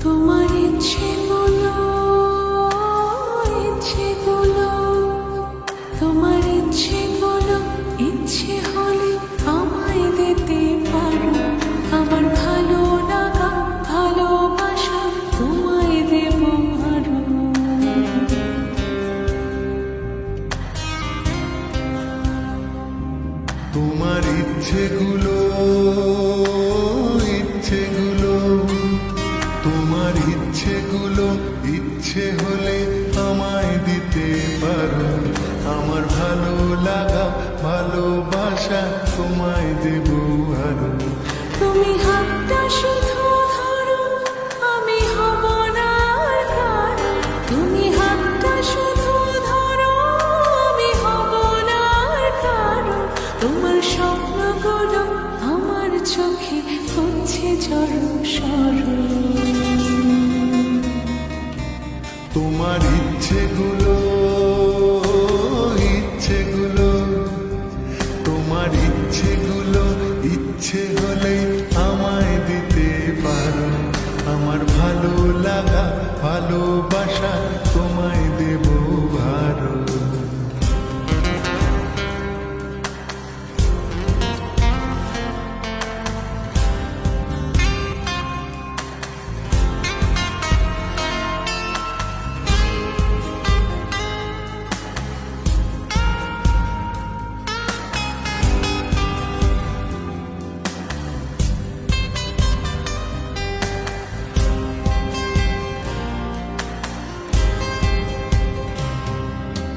তোমার ইচ্ছেগুলো, ইচ্ছেগুলো, তোমার ইচ্ছেগুলো, ইচ্ছে হলে আমায় দিতে পারো। আমার ভালো লাগা, ভালোবাসা তোমায় দেব আরো। তোমার ইচ্ছেগুলো, ইচ্ছেগুলো, তোমার ইচ্ছেগুলো, ইচ্ছে হলে আমায় দিতে পারো। আমার ভালো লাগা, ভালোবাসা তোমায় দেব আরো। তুমি হাতটা শুধু ধরো, আমি হব না আর কারো। তুমি হাতটা শুধু ধরো, আমি হব না আর কারো। তোমার স্বপ্নগুলো আমার চোখে হচ্ছে জড়সড়। তোমার ইচ্ছেগুলো, ইচ্ছেগুলো, তোমার ইচ্ছেগুলো, ইচ্ছে হলে আমায় দিতে পারো। আমার ভালো লাগা, ভালোবাসা তোমায় দেব আরো।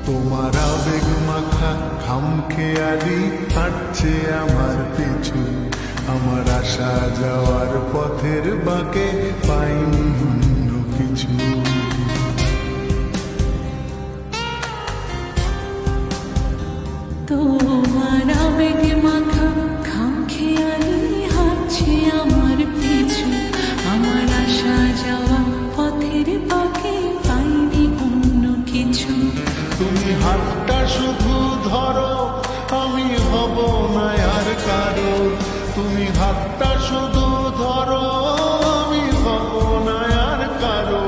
তোমার আবেগ মাখা খামখেয়ালি হাঁটছে আমার পিছু। আমার আসা যাওয়ার পথের বাঁকে পাইনি অন্য কিছু। তোমার আবেগে মাখা খামখেয়ালি হাঁটছে আমার পিছু। আমার আসা যাওয়া পথের বাঁকে পাইনি অন্য কিছু। তুমি হাতটা শুধু ধরো, আমি হব না আর কারো। তুমি হাতটা শুধু ধরো, আমি হব না আর কারো।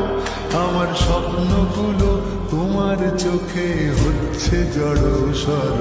আমার স্বপ্নগুলো তোমার চোখে হচ্ছে জড়সড়।